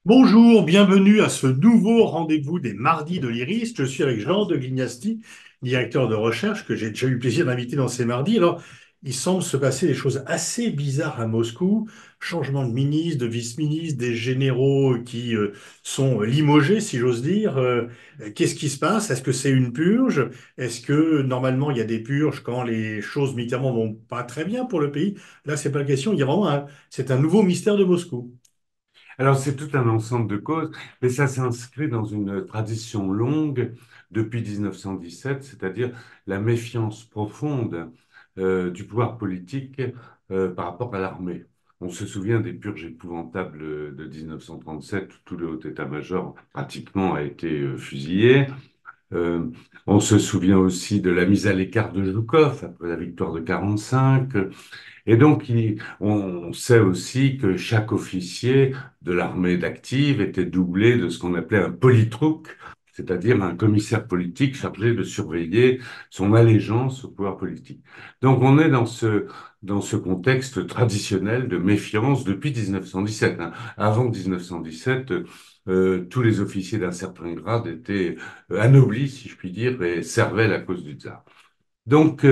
Bonjour, bienvenue à ce nouveau rendez-vous des mardis de l'Iris. Je suis avec Jean de Vignasti, directeur de recherche, que j'ai déjà eu le plaisir d'inviter dans ces mardis. Alors, il semble se passer des choses assez bizarres à Moscou. Changement de ministre, de vice-ministre, des généraux qui sont limogés, si j'ose dire. Qu'est-ce qui se passe? Est-ce que c'est une purge? Est-ce que normalement il y a des purges quand les choses militairement vont pas très bien pour le pays? Là, c'est pas la question. Il y a vraiment c'est un nouveau mystère de Moscou. Alors, c'est tout un ensemble de causes, mais ça s'inscrit dans une tradition longue depuis 1917, c'est-à-dire la méfiance profonde du pouvoir politique par rapport à l'armée. On se souvient des purges épouvantables de 1937, où tout le haut état-major pratiquement a été fusillé. Euh, on se souvient aussi de la mise à l'écart de Zhukov après la victoire de 45. Et donc, on sait aussi que chaque officier de l'armée d'active était doublé de ce qu'on appelait un politrouk, c'est-à-dire un commissaire politique chargé de surveiller son allégeance au pouvoir politique. Donc, on est dans ce contexte traditionnel de méfiance depuis 1917, hein. Avant 1917, tous les officiers d'un certain grade étaient anoblis, si je puis dire, et servaient la cause du tsar. Donc,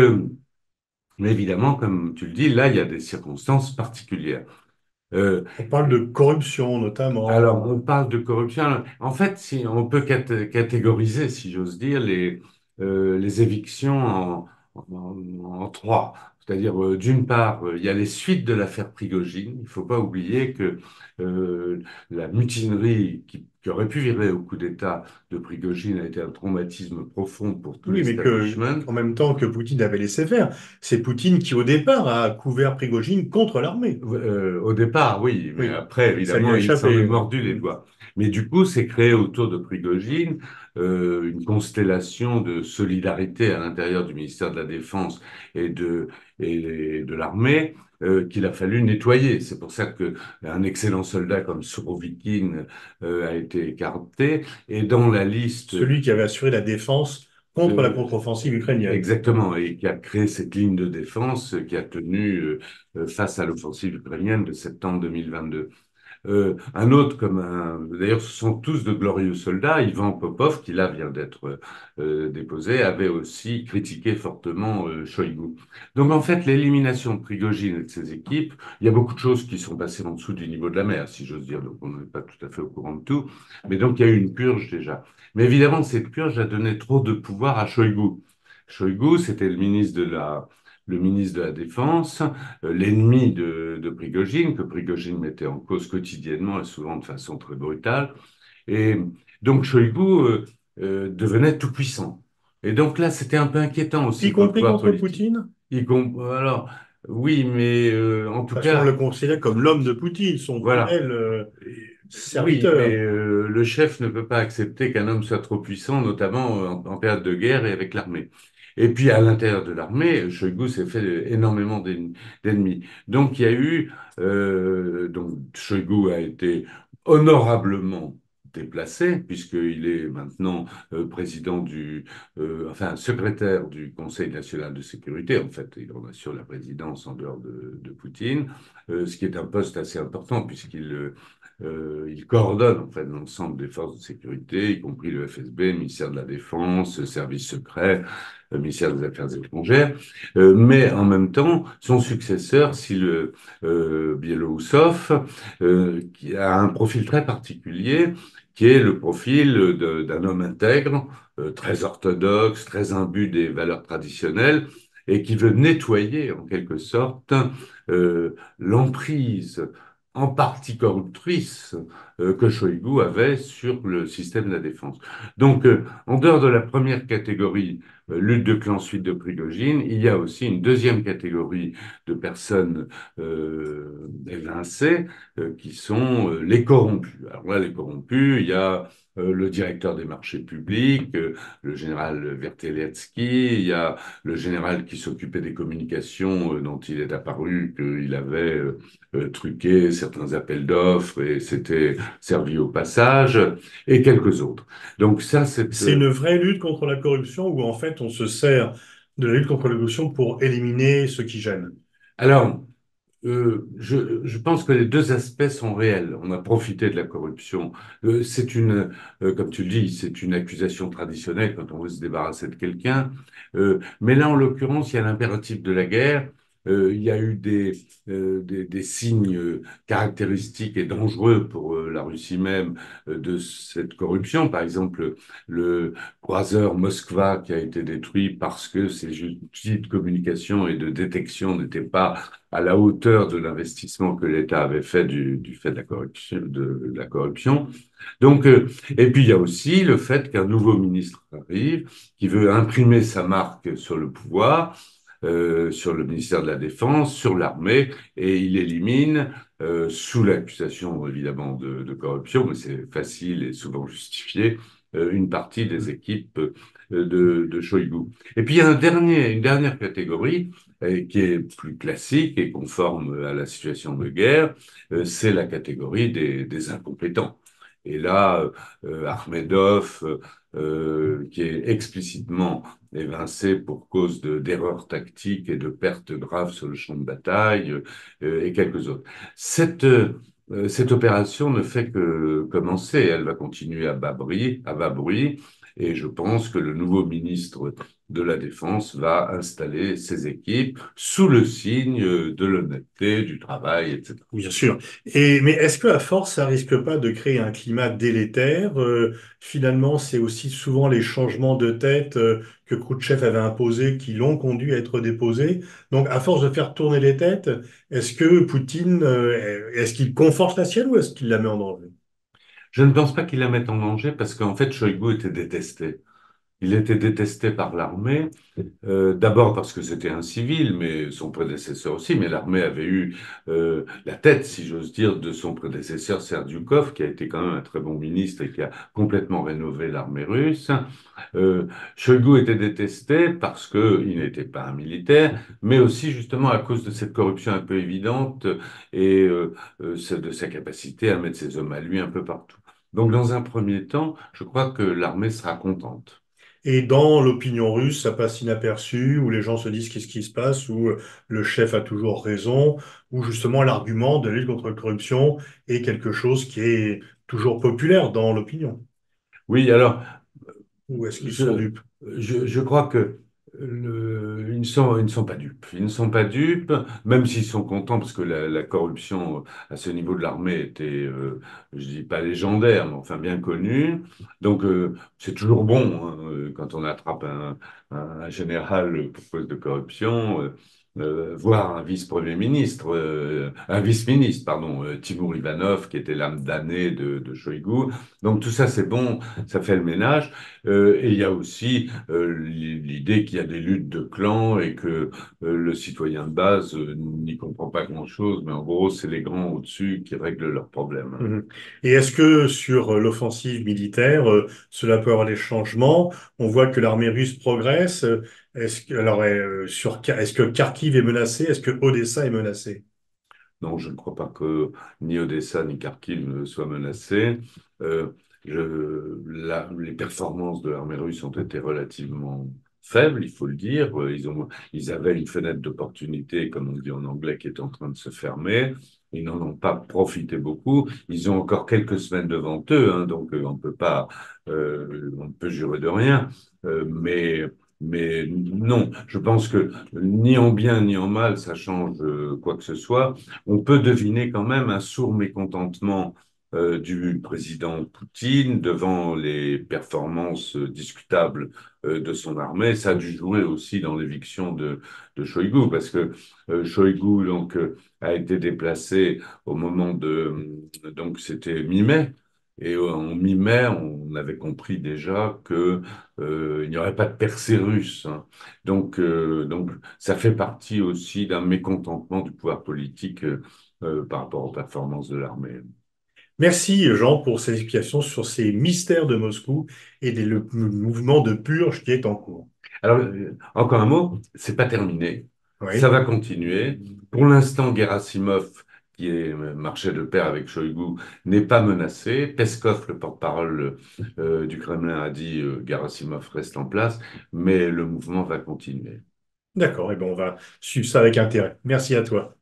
mais évidemment, comme tu le dis, là, il y a des circonstances particulières. Euh, On parle de corruption alors, notamment. on parle de corruption. En fait, si on peut catégoriser, si j'ose dire, les évictions en trois. C'est-à-dire, d'une part, il y a les suites de l'affaire Prigogine. Il ne faut pas oublier que la mutinerie qui aurait pu virer au coup d'État de Prigogine a été un traumatisme profond pour tout Oui, mais que, l'establishment. en même temps que Poutine avait laissé faire, c'est Poutine qui, au départ, a couvert Prigojine contre l'armée. Au départ, oui, mais Oui, après, ça lui évidemment, a il s'en est échappé. mordu les doigts. Mais du coup, c'est créé autour de Prigogine une constellation de solidarité à l'intérieur du ministère de la Défense et de l'armée qu'il a fallu nettoyer. C'est pour ça que un excellent soldat comme Surovikin a été écarté. Et dans la liste Celui qui avait assuré la défense contre la contre-offensive ukrainienne. exactement, et qui a créé cette ligne de défense qui a tenu face à l'offensive ukrainienne de septembre 2022. Un autre d'ailleurs, ce sont tous de glorieux soldats. Ivan Popov, qui là vient d'être déposé, avait aussi critiqué fortement Shoigu. Donc en fait, l'élimination de Prigogine et de ses équipes, il y a beaucoup de choses qui sont passées en dessous du niveau de la mer, si j'ose dire. Donc on n'est pas tout à fait au courant de tout. Mais donc il y a eu une purge déjà. Mais évidemment, cette purge a donné trop de pouvoir à Shoigu. Shoigu, c'était le ministre de la Défense, l'ennemi de Prigogine, que Prigogine mettait en cause quotidiennement et souvent de façon très brutale. Et donc Shoigu devenait tout puissant. Et donc là, c'était un peu inquiétant Y aussi pour le compris pouvoir contre politique. Poutine, Alors, oui, mais en tout parce qu'on le cas, considère comme l'homme de Poutine, son voilà. fidèle Oui, mais serviteur. le chef ne peut pas accepter qu'un homme soit trop puissant, notamment en période de guerre et avec l'armée. Et puis à l'intérieur de l'armée, Shoigu s'est fait énormément d'ennemis. Donc il y a eu, donc Shoigu a été honorablement déplacé puisqu'il est maintenant président enfin secrétaire du Conseil national de sécurité. En fait, il en assure la présidence en dehors de Poutine, ce qui est un poste assez important puisqu'il coordonne en fait l'ensemble des forces de sécurité, y compris le FSB, le ministère de la Défense, le service secret, le ministère des Affaires étrangères. Mais en même temps, son successeur, Syl Biélousov, qui a un profil très particulier, qui est le profil d'un homme intègre, très orthodoxe, très imbu des valeurs traditionnelles, et qui veut nettoyer en quelque sorte l'emprise en partie corruptrice que Shoigu avait sur le système de la défense. Donc, en dehors de la première catégorie, lutte de clans suite de Prigogine, il y a aussi une deuxième catégorie de personnes évincées qui sont les corrompus. Alors là, les corrompus, il y a le directeur des marchés publics, le général Verteletsky, il y a le général qui s'occupait des communications, dont il est apparu qu'il avait truqué certains appels d'offres et s'était servi au passage, et quelques autres. Donc ça, c'est... C'est une vraie lutte contre la corruption où en fait on se sert de la lutte contre la corruption pour éliminer ceux qui gênent. Alors, je pense que les deux aspects sont réels. On a profité de la corruption. Comme tu le dis, c'est une accusation traditionnelle quand on veut se débarrasser de quelqu'un. Mais là, en l'occurrence, il y a l'impératif de la guerre. Il y a eu des signes caractéristiques et dangereux pour la Russie même de cette corruption. Par exemple, le croiseur Moskva qui a été détruit parce que ses outils de communication et de détection n'étaient pas à la hauteur de l'investissement que l'État avait fait du fait de la corruption, de la corruption. Donc, et puis il y a aussi le fait qu'un nouveau ministre arrive, qui veut imprimer sa marque sur le pouvoir, sur le ministère de la Défense, sur l'armée, et il élimine, sous l'accusation évidemment de corruption, mais c'est facile et souvent justifié, une partie des équipes de Shoigu. Et puis il y a une dernière catégorie qui est plus classique et conforme à la situation de guerre, c'est la catégorie des incompétents. Et là, Ahmedov, qui est explicitement évincé pour cause d'erreurs tactiques et de pertes graves sur le champ de bataille, et quelques autres. Cette opération ne fait que commencer. Elle va continuer à bas bruit, et je pense que le nouveau ministre de la Défense va installer ses équipes sous le signe de l'honnêteté, du travail, etc. Bien sûr. Mais est-ce que à force, ça risque pas de créer un climat délétère? Finalement, c'est aussi souvent les changements de tête que Khrouchtchev avait imposés qui l'ont conduit à être déposé. Donc, à force de faire tourner les têtes, est-ce que Poutine, est-ce qu'il conforte la sienne ou est-ce qu'il la met en danger? Je ne pense pas qu'il la mette en danger parce qu'en fait, Shoigu était détesté. Il était détesté par l'armée, d'abord parce que c'était un civil, mais son prédécesseur aussi, mais l'armée avait eu la tête, si j'ose dire, de son prédécesseur Serdyukov, qui a été quand même un très bon ministre et qui a complètement rénové l'armée russe. Shoigu était détesté parce qu'il n'était pas un militaire, mais aussi justement à cause de cette corruption un peu évidente et de sa capacité à mettre ses hommes à lui un peu partout. Donc dans un premier temps, je crois que l'armée sera contente. Et dans l'opinion russe, ça passe inaperçu, où les gens se disent qu'est-ce qui se passe, où le chef a toujours raison, où justement l'argument de la lutte contre la corruption est quelque chose qui est toujours populaire dans l'opinion. Oui, alors Ou est-ce qu'ils sont Je, dupes? je crois que ils ne sont pas dupes. Ils ne sont pas dupes, même s'ils sont contents, parce que la corruption à ce niveau de l'armée était, je dis pas légendaire, mais enfin bien connue. Donc c'est toujours bon hein, quand on attrape un général pour cause de corruption. Voir un vice-premier ministre, un vice-ministre, pardon, Timur Ivanov, qui était l'âme damnée de Shoigu. Donc tout ça, c'est bon, ça fait le ménage. Et il y a aussi l'idée qu'il y a des luttes de clans et que le citoyen de base n'y comprend pas grand-chose, mais en gros, c'est les grands au-dessus qui règlent leurs problèmes. Mhm. Et est-ce que sur l'offensive militaire, cela peut avoir des changements? On voit que l'armée russe progresse. Est-ce que Kharkiv est menacé? Est-ce que Odessa est menacée? Non, je ne crois pas que ni Odessa ni Kharkiv ne soient menacés. Euh, les performances de l'armée russe ont été relativement faibles, il faut le dire. Ils avaient une fenêtre d'opportunité, comme on dit en anglais, qui est en train de se fermer. Ils n'en ont pas profité beaucoup. Ils ont encore quelques semaines devant eux, hein, donc on ne peut jurer de rien. Mais non, je pense que ni en bien ni en mal, ça change quoi que ce soit. On peut deviner quand même un sourd mécontentement du président Poutine devant les performances discutables de son armée. Ça a dû jouer aussi dans l'éviction de Shoigu, parce que Shoigu donc, a été déplacé au moment donc c'était mi-mai. Et en mi-mai, on avait compris déjà que il n'y aurait pas de percée russe, hein. Donc, ça fait partie aussi d'un mécontentement du pouvoir politique par rapport aux performances de l'armée. Merci Jean pour ces explications sur ces mystères de Moscou et le mouvement de purge qui est en cours. Alors, encore un mot, c'est pas terminé. Ça Oui, va continuer. Pour l'instant, Gerasimov, qui est marché de pair avec Shoigu, n'est pas menacé. Peskov, le porte-parole du Kremlin, a dit Gerasimov reste en place, mais le mouvement va continuer. d'accord. Et ben on va suivre ça avec intérêt. Merci à toi.